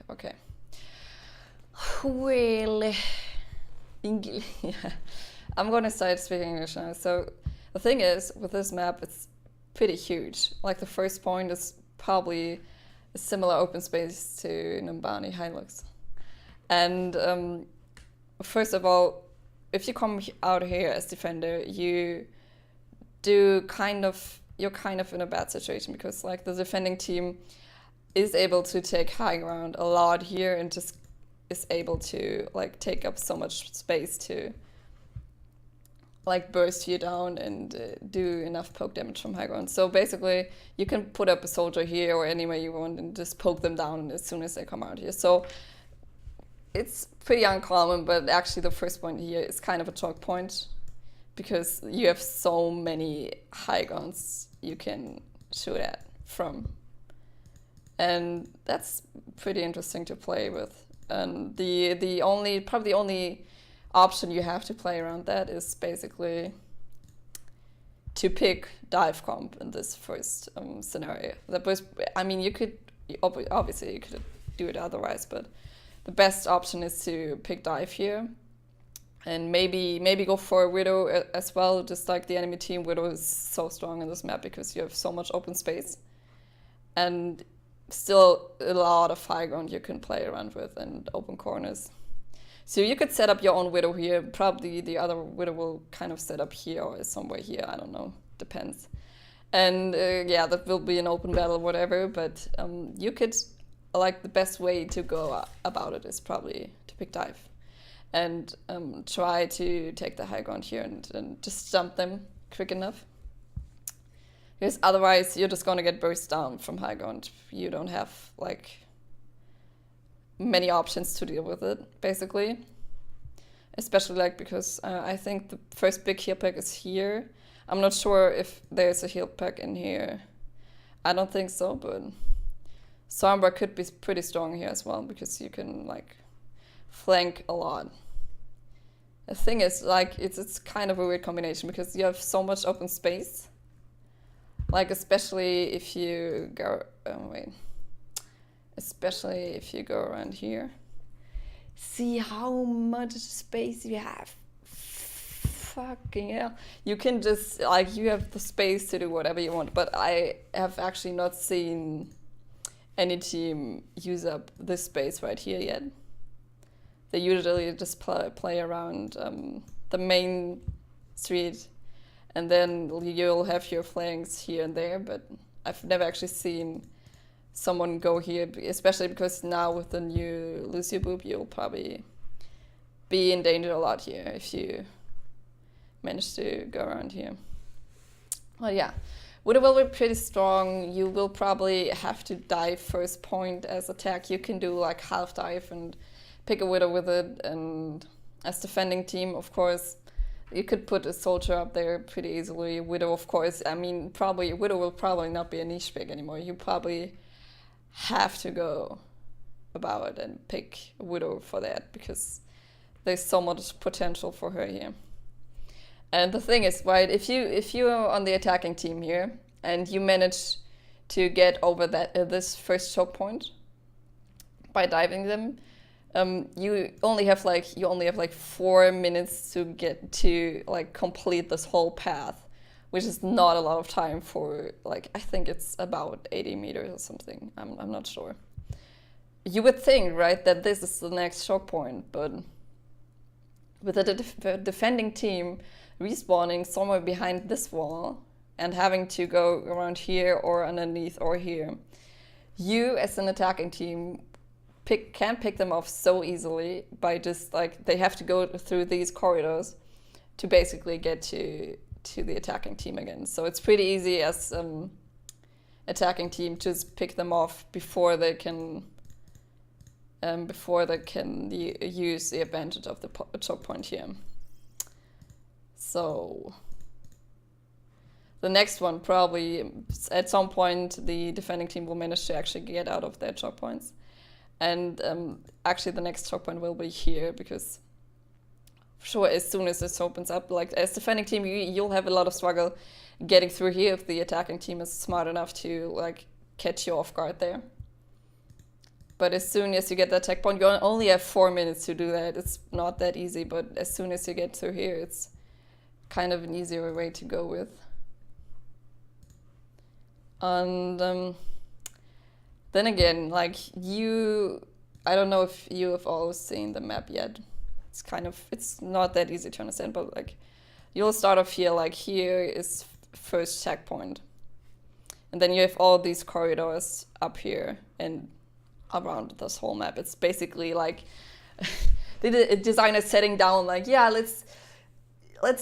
Okay. Well, English. Yeah. I'm going to start speaking English now. So the thing is, with this map, it's pretty huge. Like the first point is probably a similar open space to Numbani Hilux. And first of all, if you come out here as defender, you're kind of in a bad situation because like the defending team is able to take high ground a lot here and just is able to like take up so much space to like burst you down and do enough poke damage from high ground. So basically you can put up a soldier here or anywhere you want and just poke them down as soon as they come out here. So it's pretty uncommon, but actually the first point here is kind of a choke point because you have so many high grounds you can shoot at from. And that's pretty interesting to play with. And the only option you have to play around that is basically to pick dive comp in this first scenario. That was, I mean, obviously you could do it otherwise, but the best option is to pick dive here, and maybe go for a Widow as well. Just like the enemy team, Widow is so strong in this map because you have so much open space, and still a lot of high ground you can play around with and open corners. So you could set up your own Widow here. Probably the other Widow will kind of set up here or somewhere here. I don't know. Depends. And yeah, that will be an open battle, whatever. But you could, like, the best way to go about it is probably to pick dive and try to take the high ground here and just jump them quick enough. Because otherwise you're just gonna get burst down from high ground. You don't have like many options to deal with it, basically. Especially like because I think the first big heal pack is here. I'm not sure if there's a heal pack in here. I don't think so, but Sombra could be pretty strong here as well because you can like flank a lot. The thing is like it's kind of a weird combination because you have so much open space. Like especially if you go especially if you go around here. See how much space you have. Fucking hell. You can just like you have the space to do whatever you want, but I have actually not seen any team use up this space right here yet. They usually just play around the main street, and then you'll have your flanks here and there, but I've never actually seen someone go here, especially because now with the new Lucio Boop, you'll probably be in danger a lot here if you manage to go around here. Well, yeah, Widow will be pretty strong. You will probably have to dive first point as attack. You can do like half dive and pick a Widow with it, and as defending team, of course, you could put a soldier up there pretty easily. Widow, of course, I mean, probably Widow will probably not be a niche pick anymore. You probably have to go about it and pick a Widow for that because there's so much potential for her here. And the thing is, right, if you are on the attacking team here and you manage to get over that this first choke point by diving them, you only have like 4 minutes to get to like complete this whole path, which is not a lot of time for like I think it's about 80 meters or something. I'm not sure. You would think, right, that this is the next choke point, but with the defending team respawning somewhere behind this wall and having to go around here or underneath or here, you as an attacking team can't pick them off so easily by just like they have to go through these corridors to basically get to the attacking team again. So it's pretty easy as attacking team to just pick them off before they can use the advantage of the choke point here. So the next one probably at some point the defending team will manage to actually get out of their choke points. And actually the next choke point will be here because sure, as soon as this opens up, like as defending team, you'll have a lot of struggle getting through here if the attacking team is smart enough to like catch you off guard there. But as soon as you get that checkpoint, you only have 4 minutes to do that. It's not that easy, but as soon as you get through here, it's kind of an easier way to go with. And then again, like I don't know if you have all seen the map yet. It's not that easy to understand, but like you'll start off here, like here is first checkpoint. And then you have all these corridors up here and around this whole map. It's basically like the designer setting down like, yeah, let's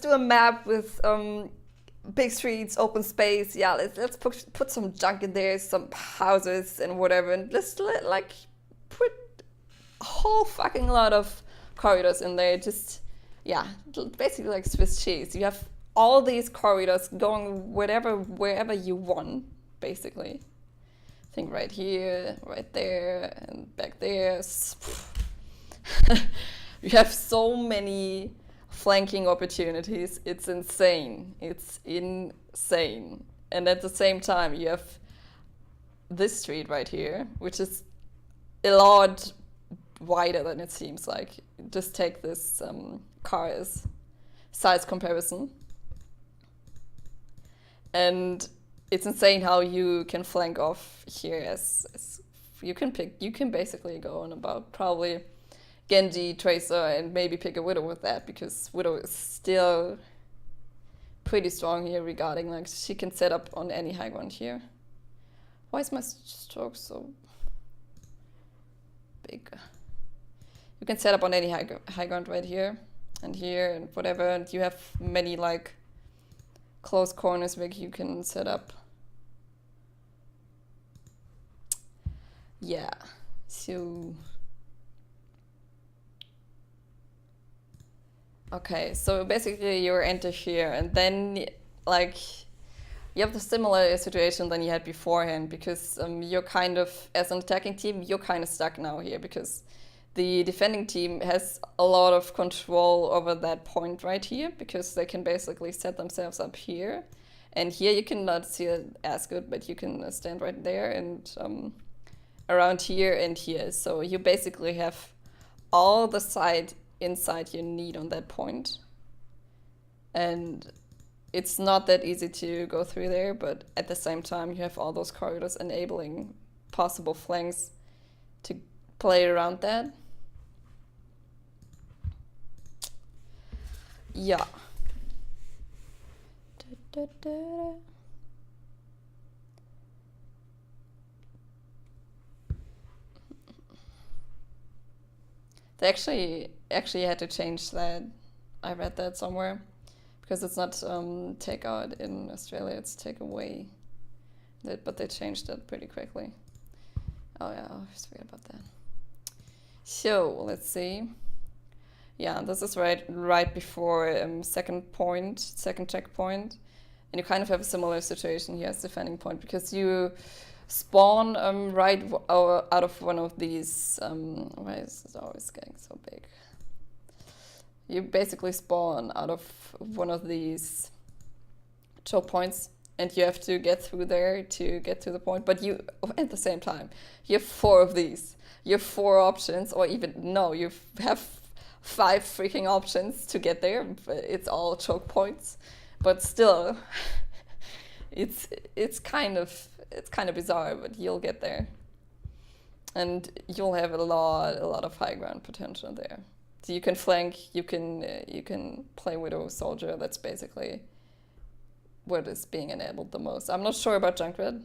do a map with big streets, open space. Yeah, let's put some junk in there, some houses and whatever, and let's put a whole fucking lot of corridors in there. Just basically like Swiss cheese. You have all these corridors going wherever you want, basically. I think right here, right there, and back there. You have so many flanking opportunities. It's insane. It's insane. And at the same time, you have this street right here, which is a lot wider than it seems like. Just take this car as size comparison. And it's insane how you can flank off here as you can basically go on about probably Genji, Tracer, and maybe pick a Widow with that, because Widow is still pretty strong here regarding, like, she can set up on any high ground here. Why is my stroke so big? You can set up on any high ground right here and whatever, and you have many, like, close corners where you can set up. Yeah, so... Okay, so basically you enter here, and then, like, you have the similar situation than you had beforehand, because you're kind of, as an attacking team, you're kind of stuck now here, because the defending team has a lot of control over that point right here, because they can basically set themselves up here. And here you cannot see it as good, but you can stand right there and around here and here. So you basically have all the side inside you need on that point. And it's not that easy to go through there, but at the same time you have all those corridors enabling possible flanks to play around that. Yeah. They actually had to change that. I read that somewhere, because it's not take out in Australia, it's take away. But they changed that pretty quickly. Oh yeah, I always forget about that. So let's see. Yeah, this is right before second checkpoint, and you kind of have a similar situation here as defending point, because you spawn right out of one of these. Why is this always getting so big? You basically spawn out of one of these choke points, and you have to get through there to get to the point. But you, at the same time, you have 4 of these. You have 4 options, or even no, you have 5 freaking options to get there. It's all choke points, but still, it's kind of bizarre, but you'll get there, and you'll have a lot of high ground potential there. So you can flank, you can play Widow Soldier. That's basically what is being enabled the most. I'm not sure about Junkrat.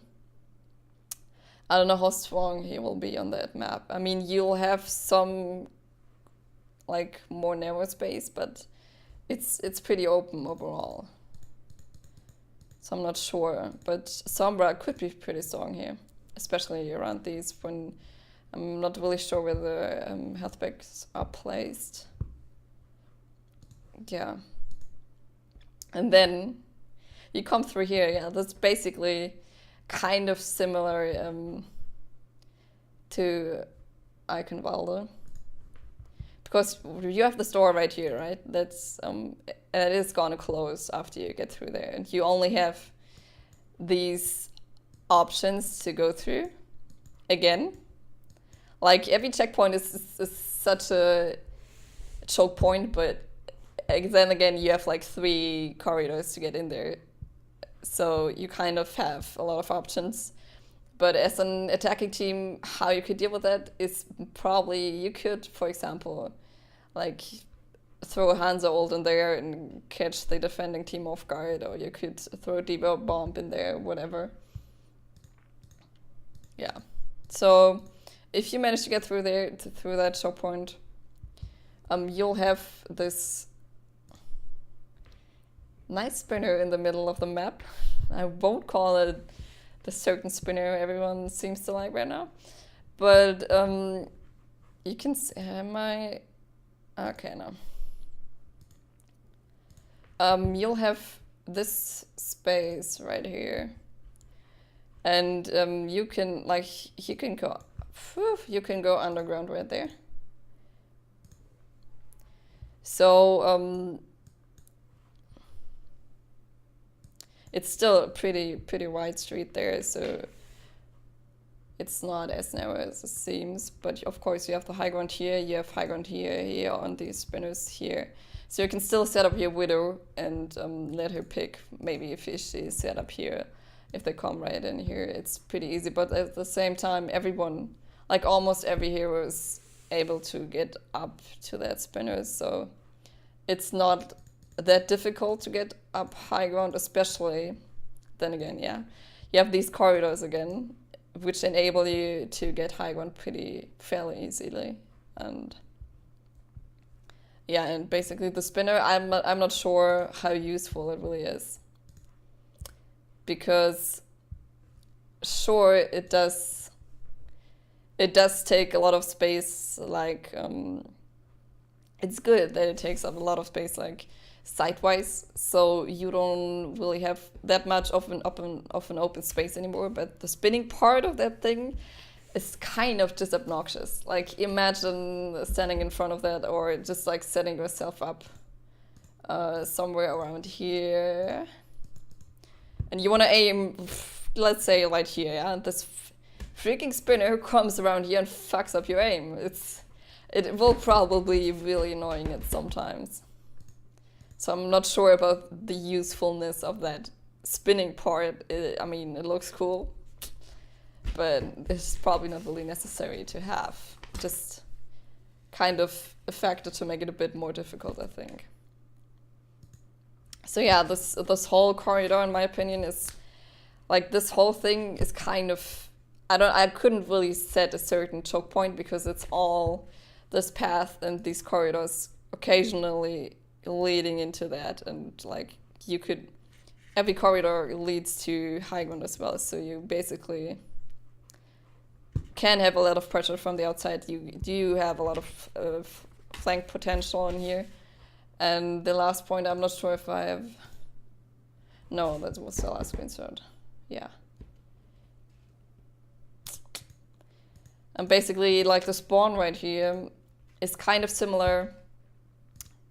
I don't know how strong he will be on that map. I mean, you'll have some like more narrow space, but it's pretty open overall. So I'm not sure, but Sombra could be pretty strong here, especially around these, when I'm not really sure where the health packs are placed. Yeah. And then you come through here. Yeah, that's basically kind of similar to Eichenwalde, because you have the store right here, right? That's and it is gonna close after you get through there, and you only have these options to go through again. Like every checkpoint is such a choke point, but then again you have like 3 corridors to get in there, so you kind of have a lot of options. But as an attacking team, how you could deal with that is probably you could, for example, like throw a Hansa ult in there and catch the defending team off guard, or you could throw a Diva bomb in there, whatever. Yeah. So if you manage to get through there, through that choke point, you'll have this nice spinner in the middle of the map. I won't call it the certain spinner everyone seems to like right now, but you can see, am I? Okay, no. You'll have this space right here, and you can go underground right there. So it's still a pretty wide street there, so it's not as narrow as it seems. But of course you have the high ground here, you have high ground here on these spinners here. So you can still set up your Widow and let her pick maybe if she's set up here. If they come right in here, it's pretty easy. But at the same time, everyone, like almost every hero is able to get up to that spinner. So it's not that difficult to get up high ground, especially, then again, yeah. You have these corridors again, which enable you to get high ground fairly easily. And yeah, and basically the spinner, I'm not sure how useful it really is. Because sure, it does take a lot of space, like it's good that it takes up a lot of space, like sidewise, so you don't really have that much of an open space anymore. But the spinning part of that thing is kind of just obnoxious. Like imagine standing in front of that, or just like setting yourself up somewhere around here, and you want to aim, let's say right here, yeah, and this freaking spinner comes around here and fucks up your aim. It will probably be really annoying at sometimes. So I'm not sure about the usefulness of that spinning part. I mean, it looks cool, but it's probably not really necessary to have. Just kind of a factor to make it a bit more difficult, I think. So yeah, this whole corridor, in my opinion, is like, this whole thing is kind of, I couldn't really set a certain choke point, because it's all this path and these corridors occasionally leading into that, and like every corridor leads to high ground as well, so you basically can have a lot of pressure from the outside. You do have a lot of flank potential in here. And the last point, I'm not sure if I have, no, that was the last screenshot, yeah. And basically, like, the spawn right here is kind of similar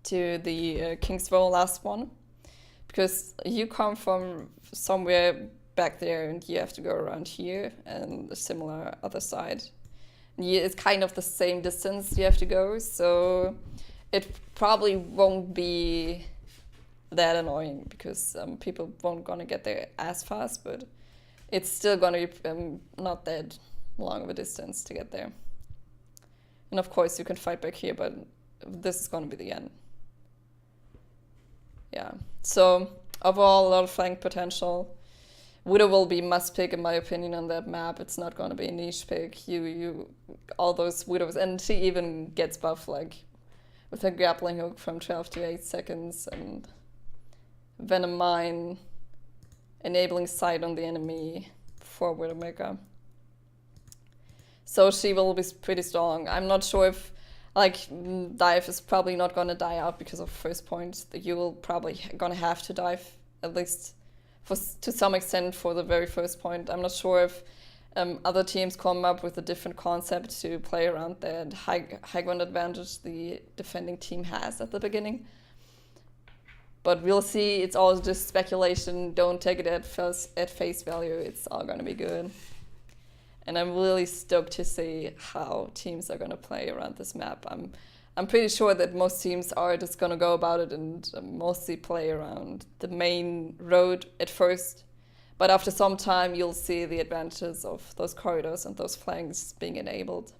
to the King's Row last one, because you come from somewhere back there and you have to go around here, and a similar other side. And it's kind of the same distance you have to go, so it probably won't be that annoying, because people won't gonna get there as fast, but it's still gonna be not that long of a distance to get there. And of course you can fight back here, but this is gonna be the end. Yeah, so overall a lot of flank potential. Widow will be must pick in my opinion on that map. It's not gonna be a niche pick. You all those Widows, and she even gets buff, like with her grappling hook from 12 to 8 seconds, and Venom Mine, enabling sight on the enemy for Widowmaker. So she will be pretty strong. I'm not sure if, like, dive is probably not gonna die out because of first point. You will probably gonna have to dive, at least to some extent, for the very first point. I'm not sure if other teams come up with a different concept to play around that high ground advantage the defending team has at the beginning. But we'll see. It's all just speculation. Don't take it at face value. It's all gonna be good. And I'm really stoked to see how teams are going to play around this map. I'm pretty sure that most teams are just going to go about it and mostly play around the main road at first. But after some time, you'll see the advantages of those corridors and those flanks being enabled.